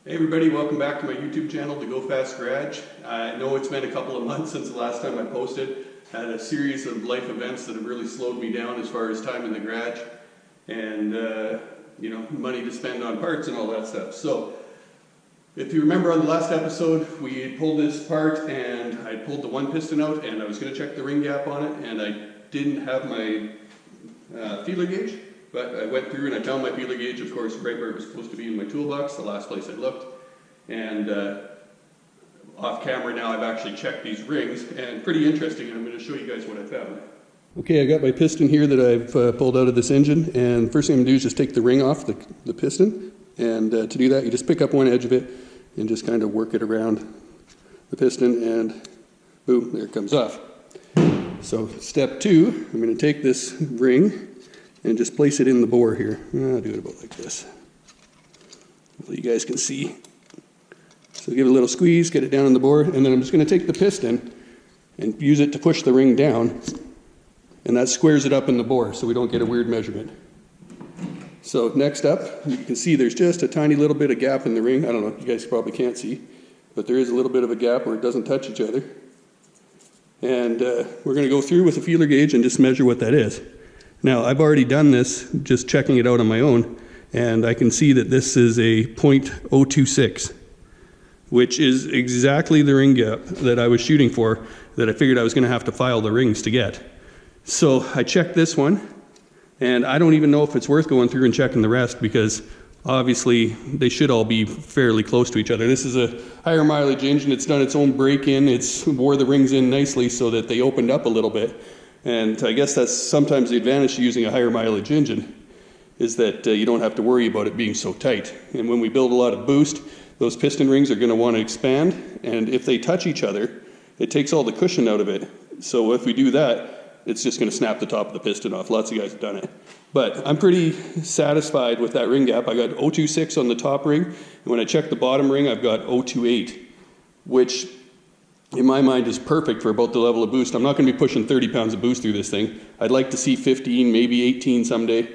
Hey everybody, welcome back to my YouTube channel, The Go Fast Garage. I know it's been a couple of months since the last time I posted. I had a series of life events that have really slowed me down as far as time in the garage and money to spend on parts and all that stuff. So if you remember on the last episode, we pulled this apart and I pulled the one piston out and I was going to check the ring gap on it, and I didn't have my feeler gauge. But I went through and I found my feeler gauge, of course, right where it was supposed to be in my toolbox, the last place I looked. And off camera now I've actually checked these rings, and pretty interesting, and I'm going to show you guys what I found. Okay, I got my piston here that I've pulled out of this engine, and the first thing I'm going to do is just take the ring off the piston. And to do that, you just pick up one edge of it and just kind of work it around the piston, and boom, there it comes off. So step two, I'm going to take this ring and just place it in the bore here. I'll do it about like this. Hopefully you guys can see. So give it a little squeeze, get it down in the bore, and then I'm just going to take the piston and use it to push the ring down, and that squares it up in the bore so we don't get a weird measurement. So next up, you can see there's just a tiny little bit of gap in the ring. I don't know, you guys probably can't see, but there is a little bit of a gap where it doesn't touch each other. And we're going to go through with a feeler gauge and just measure what that is. Now, I've already done this, just checking it out on my own, and I can see that this is a .026, which is exactly the ring gap that I was shooting for, that I figured I was going to have to file the rings to get. So I checked this one, and I don't even know if it's worth going through and checking the rest, because obviously they should all be fairly close to each other. This is a higher mileage engine. It's done its own break-in. It's wore the rings in nicely so that they opened up a little bit. And I guess that's sometimes the advantage to using a higher mileage engine, is that you don't have to worry about it being so tight. And when we build a lot of boost, those piston rings are going to want to expand, and if they touch each other, it takes all the cushion out of it. So if we do that, it's just going to snap the top of the piston off. Lots of guys have done it. But I'm pretty satisfied with that ring gap. I got 0.26 on the top ring, and when I check the bottom ring, I've got 0.28, which in my mind is perfect for about the level of boost. I'm not going to be pushing 30 pounds of boost through this thing. I'd like to see 15, maybe 18 someday,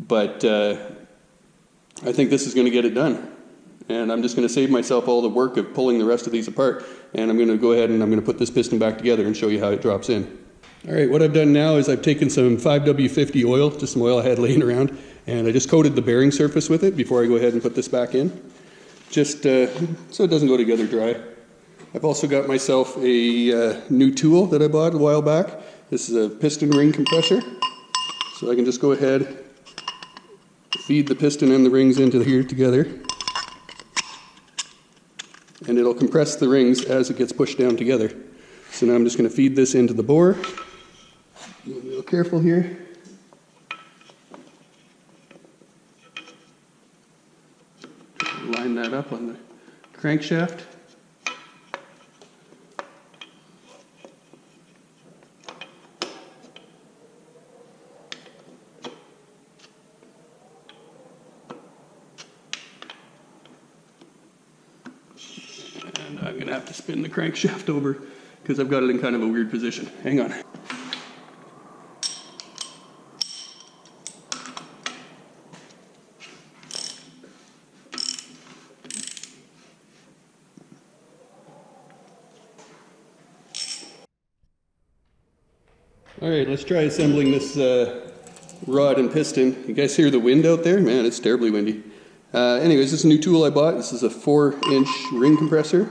but I think this is going to get it done. And I'm just going to save myself all the work of pulling the rest of these apart, and I'm going to go ahead and I'm going to put this piston back together and show you how it drops in. All right, what I've done now is I've taken some 5W50 oil, just some oil I had laying around, and I just coated the bearing surface with it before I go ahead and put this back in, just so it doesn't go together dry. I've also got myself a new tool that I bought a while back. This is a piston ring compressor. So I can just go ahead, feed the piston and the rings into here together, and it'll compress the rings as it gets pushed down together. So now I'm just going to feed this into the bore. Be a little careful here. Line that up on the crankshaft. I'm going to have to spin the crankshaft over because I've got it in kind of a weird position. Hang on. All right, let's try assembling this rod and piston. You guys hear the wind out there? Man, it's terribly windy. Anyways, this is a new tool I bought. This is a 4-inch ring compressor,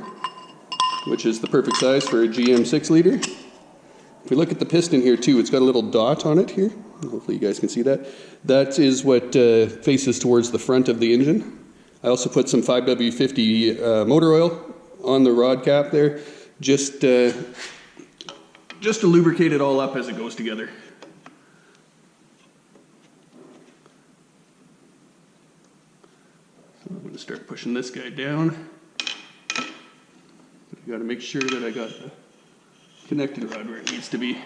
which is the perfect size for a GM 6-liter. If we look at the piston here too, it's got a little dot on it here. Hopefully you guys can see that. That is what faces towards the front of the engine. I also put some 5W50 motor oil on the rod cap there, just to lubricate it all up as it goes together. I'm going to start pushing this guy down. I've got to make sure that I got the connecting rod where it needs to be.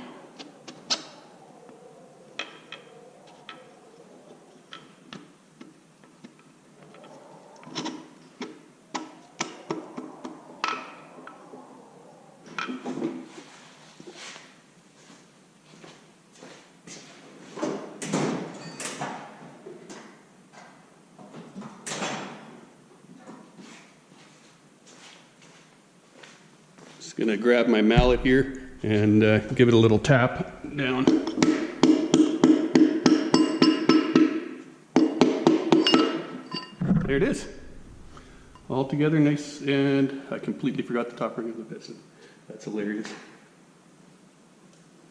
Just gonna grab my mallet here and give it a little tap down. There it is. All together nice, and I completely forgot the top ring of the piston. That's hilarious.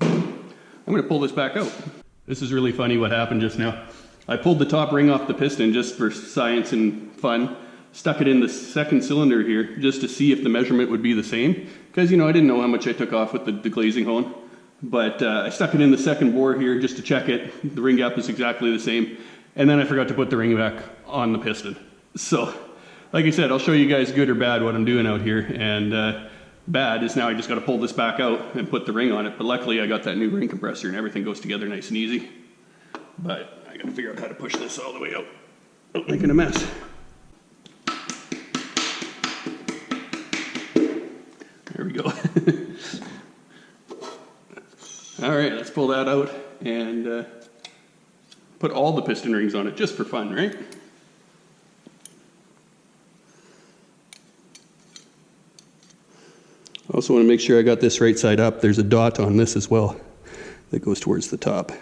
I'm gonna pull this back out. This is really funny what happened just now. I pulled the top ring off the piston just for science and fun, stuck it in the second cylinder here just to see if the measurement would be the same. Because, you know, I didn't know how much I took off with the glazing hone. But I stuck it in the second bore here just to check it. The ring gap is exactly the same. And then I forgot to put the ring back on the piston. So, like I said, I'll show you guys good or bad what I'm doing out here. And bad is now I just got to pull this back out and put the ring on it. But luckily I got that new ring compressor and everything goes together nice and easy. But I got to figure out how to push this all the way out without making a mess. There we go. All right, let's pull that out and put all the piston rings on it just for fun, right? Also want to make sure I got this right side up. There's a dot on this as well that goes towards the top.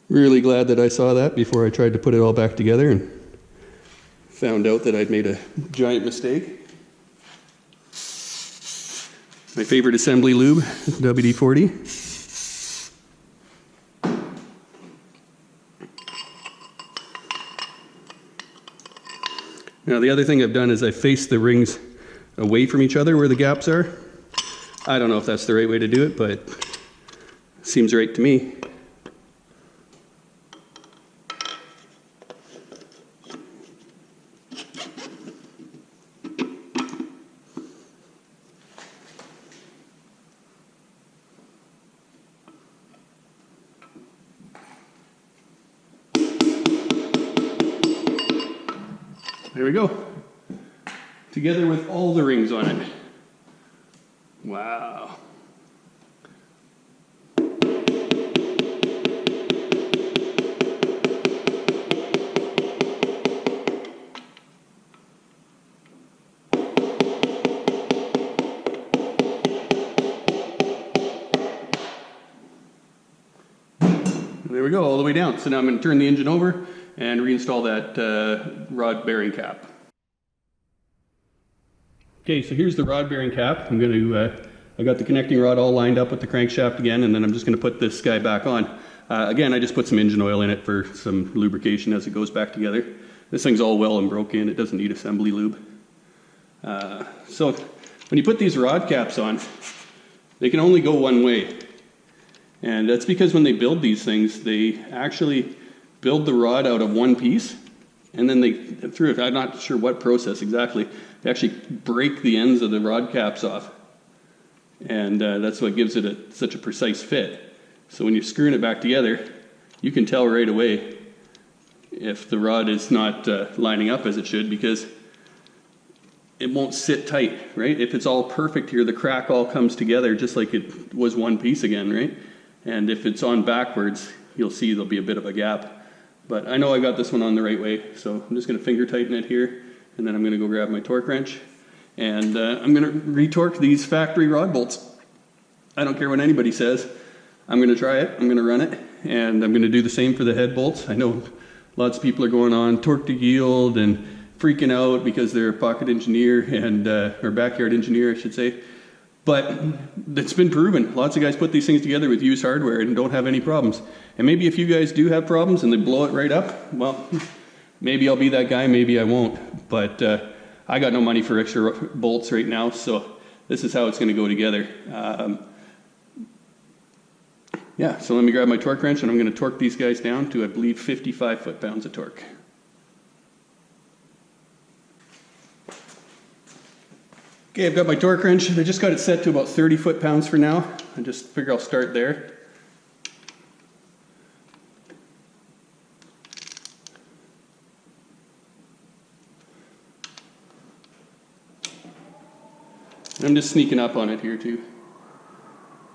Really glad that I saw that before I tried to put it all back together and found out that I'd made a giant mistake. My favorite assembly lube, WD-40. Now the other thing I've done is I faced the rings away from each other where the gaps are. I don't know if that's the right way to do it, but it seems right to me. There we go. Together with all the rings on it. Wow. There we go, all the way down. So now I'm going to turn the engine over and reinstall that rod bearing cap. Okay, so here's the rod bearing cap. I'm going to, I got the connecting rod all lined up with the crankshaft again, and then I'm just going to put this guy back on. Again, I just put some engine oil in it for some lubrication as it goes back together. This thing's all well and broke in. It doesn't need assembly lube. So when you put these rod caps on, they can only go one way. And that's because when they build these things, they actually build the rod out of one piece, and then they, through it, I'm not sure what process exactly, they actually break the ends of the rod caps off. And that's what gives it such a precise fit. So when you're screwing it back together, you can tell right away if the rod is not lining up as it should, because it won't sit tight, right? If it's all perfect here, the crack all comes together just like it was one piece again, right? And if it's on backwards, you'll see there'll be a bit of a gap. But I know I got this one on the right way, so I'm just going to finger tighten it here, and then I'm going to go grab my torque wrench, and I'm going to retorque these factory rod bolts. I don't care what anybody says. I'm going to try it, I'm going to run it, and I'm going to do the same for the head bolts. I know lots of people are going on torque to yield and freaking out because they're a pocket engineer and or backyard engineer, I should say. But it's been proven. Lots of guys put these things together with used hardware and don't have any problems. And maybe if you guys do have problems and they blow it right up, well, maybe I'll be that guy, maybe I won't. But I got no money for extra bolts right now, so this is how it's going to go together. Yeah, so let me grab my torque wrench and I'm going to torque these guys down to, I believe, 55 foot-pounds of torque. Okay, I've got my torque wrench. I just got it set to about 30 foot-pounds for now. I just figure I'll start there. I'm just sneaking up on it here too.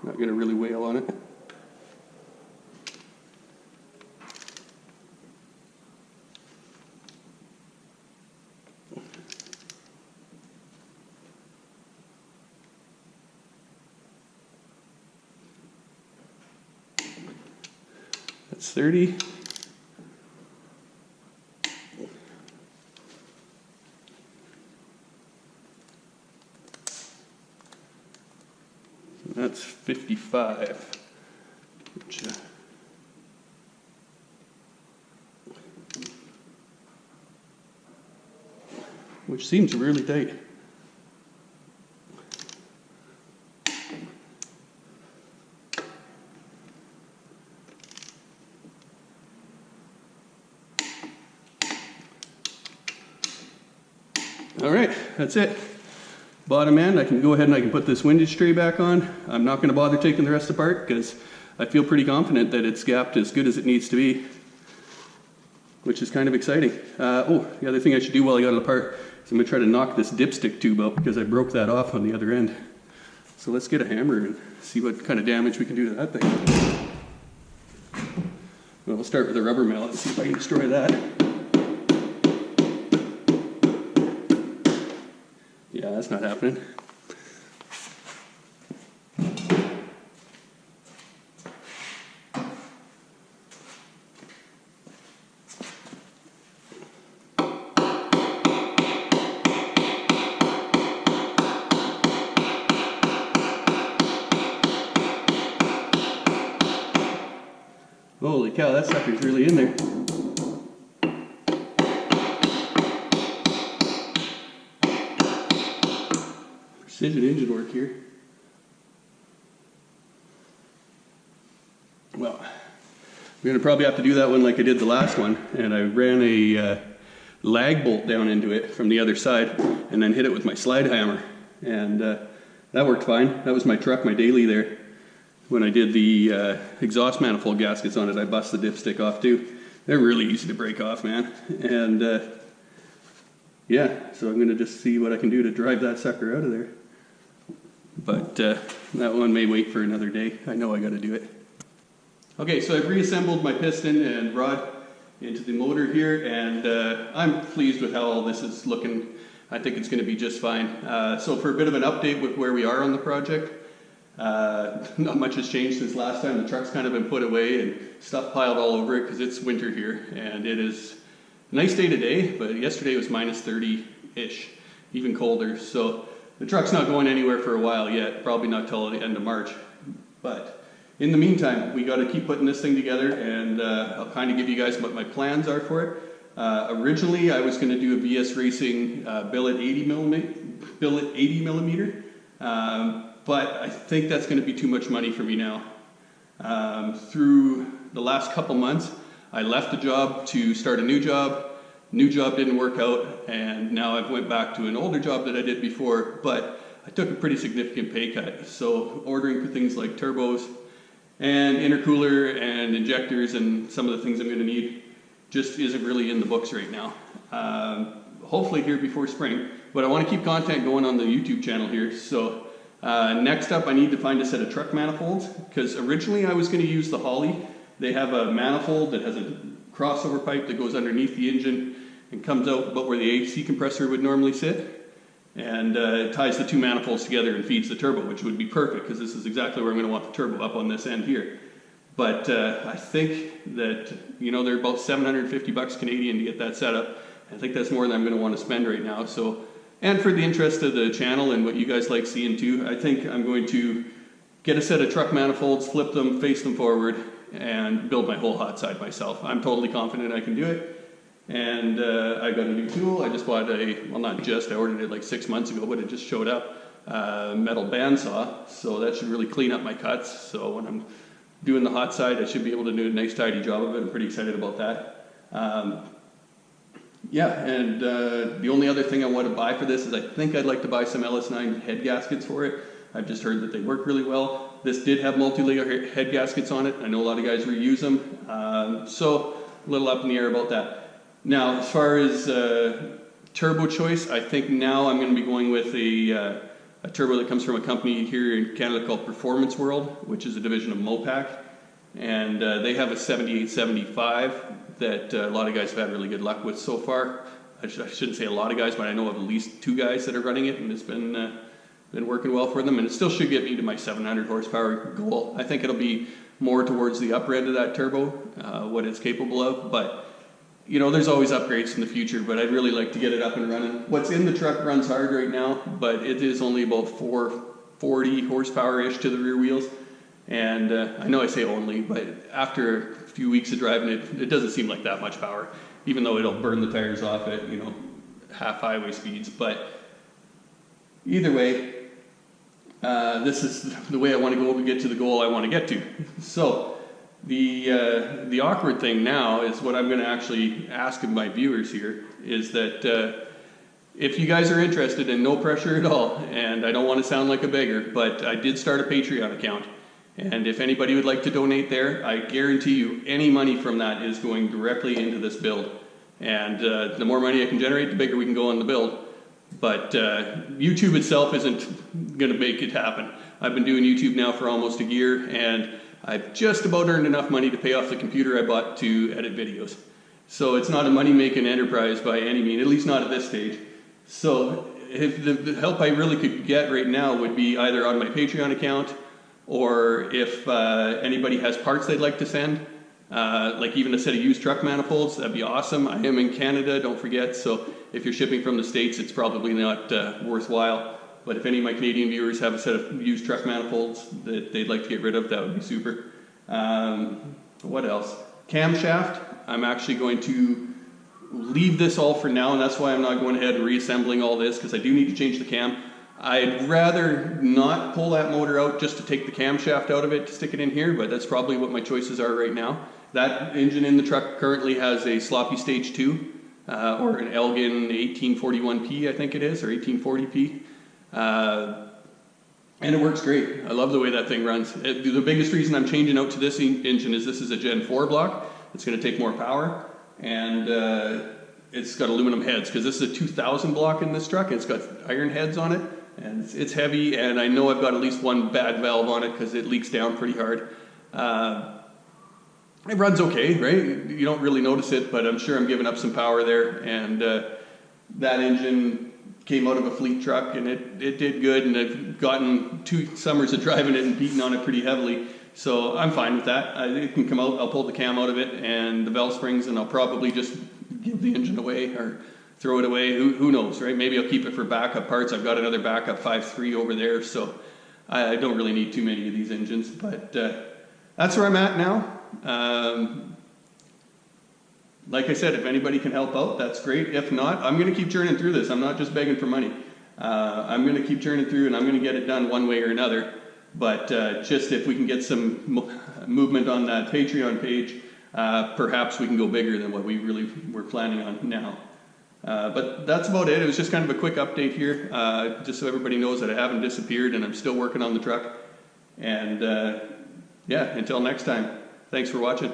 Not going to really wail on it. That's 30. That's 55. Which seems really tight. All right, that's it. Bottom end, I can go ahead and I can put this windage tray back on. I'm not going to bother taking the rest apart because I feel pretty confident that it's gapped as good as it needs to be, which is kind of exciting. Oh, the other thing I should do while I got it apart is I'm going to try to knock this dipstick tube out because I broke that off on the other end. So let's get a hammer and see what kind of damage we can do to that thing. Well, we'll start with a rubber mallet and see if I can destroy that. Yeah, that's not happening. Holy cow, that sucker's really in there. Precision engine work here. Well, I'm going to probably have to do that one like I did the last one, and I ran a lag bolt down into it from the other side and then hit it with my slide hammer, and that worked fine. That was my truck, my daily there. When I did the exhaust manifold gaskets on it, I bust the dipstick off too. They're really easy to break off, man. And yeah, so I'm going to just see what I can do to drive that sucker out of there. But that one may wait for another day. I know I got to do it. Okay, so I've reassembled my piston and rod into the motor here, and I'm pleased with how all this is looking. I think it's going to be just fine. So for a bit of an update with where we are on the project, not much has changed since last time. The truck's kind of been put away and stuff piled all over it because it's winter here, and it is a nice day today, but yesterday was minus 30-ish, even colder. So the truck's not going anywhere for a while yet, probably not till the end of March. But in the meantime, we got to keep putting this thing together, and I'll kind of give you guys what my plans are for it. Originally, I was going to do a VS Racing billet 80 millimeter. But I think that's going to be too much money for me now. Through the last couple months, I left the job to start a new job. New job didn't work out, and now I've went back to an older job that I did before, but I took a pretty significant pay cut. So ordering for things like turbos and intercooler and injectors and some of the things I'm going to need just isn't really in the books right now. Hopefully here before spring, but I want to keep content going on the YouTube channel here. So next up, I need to find a set of truck manifolds, because originally I was going to use the Holley. They have a manifold that has a crossover pipe that goes underneath the engine and comes out about where the AC compressor would normally sit, and it ties the two manifolds together and feeds the turbo, which would be perfect because this is exactly where I'm going to want the turbo, up on this end here. But I think that, you know, they're about 750 bucks Canadian to get that set up. I think that's more than I'm going to want to spend right now. So, and for the interest of the channel and what you guys like seeing too, I think I'm going to get a set of truck manifolds, flip them, face them forward, and build my whole hot side myself. I'm totally confident I can do it. And I got a new tool. I just bought well, not just, I ordered it like 6 months ago, but it just showed up, metal bandsaw. So that should really clean up my cuts. So when I'm doing the hot side, I should be able to do a nice tidy job of it. I'm pretty excited about that. Yeah, and the only other thing I want to buy for this is I think I'd like to buy some LS9 head gaskets for it. I've just heard that they work really well. This did have multi-layer head gaskets on it. I know a lot of guys reuse them. So a little up in the air about that. Now, as far as turbo choice, I think now I'm going to be going with a turbo that comes from a company here in Canada called Performance World, which is a division of Mopac. And they have a 7875 that a lot of guys have had really good luck with so far. I shouldn't say a lot of guys, but I know of at least 2 guys that are running it, and it's been working well for them. And it still should get me to my 700 horsepower goal. I think it'll be more towards the upper end of that turbo, what it's capable of. But you know, there's always upgrades in the future, but I'd really like to get it up and running. What's in the truck runs hard right now, but it is only about 440 horsepower-ish to the rear wheels. And I know I say only, but after a few weeks of driving it, it doesn't seem like that much power, even though it'll burn the tires off at, you know, half highway speeds. But either way, this is the way I want to go to get to the goal I want to get to. So the awkward thing now is what I'm going to actually ask of my viewers here is that if you guys are interested, and no pressure at all, and I don't want to sound like a beggar, but I did start a Patreon account. And if anybody would like to donate there, I guarantee you any money from that is going directly into this build. And the more money I can generate, the bigger we can go on the build. But YouTube itself isn't going to make it happen. I've been doing YouTube now for almost a year, and I've just about earned enough money to pay off the computer I bought to edit videos. So it's not a money-making enterprise by any means, at least not at this stage. So if the help I really could get right now would be either on my Patreon account, or if anybody has parts they'd like to send, like even a set of used truck manifolds, that'd be awesome. I am in Canada, don't forget, so if you're shipping from the States, it's probably not worthwhile. But if any of my Canadian viewers have a set of used truck manifolds that they'd like to get rid of, that would be super. What else? Camshaft, I'm actually going to leave this all for now, and that's why I'm not going ahead and reassembling all this, because I do need to change the cam. I'd rather not pull that motor out just to take the camshaft out of it to stick it in here, but that's probably what my choices are right now. That engine in the truck currently has a sloppy stage 2, or an Elgin 1841P, I think it is, or 1840P. And it works great. I love the way that thing runs. The biggest reason I'm changing out to this engine is this is a Gen 4 block. It's going to take more power, and it's got aluminum heads, because this is a 2000 block in this truck. It's got iron heads on it, and it's heavy, and I know I've got at least one bad valve on it because it leaks down pretty hard. It runs okay, right? You don't really notice it, but I'm sure I'm giving up some power there. And that engine came out of a fleet truck, and it did good, and I've gotten 2 summers of driving it and beating on it pretty heavily. So I'm fine with that. It can come out, I'll pull the cam out of it and the valve springs, and I'll probably just give the engine away or throw it away. Who knows, right? Maybe I'll keep it for backup parts. I've got another backup 5.3 over there, so I don't really need too many of these engines. But that's where I'm at now. Like I said, if anybody can help out, that's great. If not, I'm going to keep churning through this. I'm not just begging for money. I'm going to keep churning through, and I'm going to get it done one way or another. But just if we can get some movement on that Patreon page, perhaps we can go bigger than what we really were planning on now. But that's about it. It was just kind of a quick update here, just so everybody knows that I haven't disappeared and I'm still working on the truck. And yeah, until next time, thanks for watching.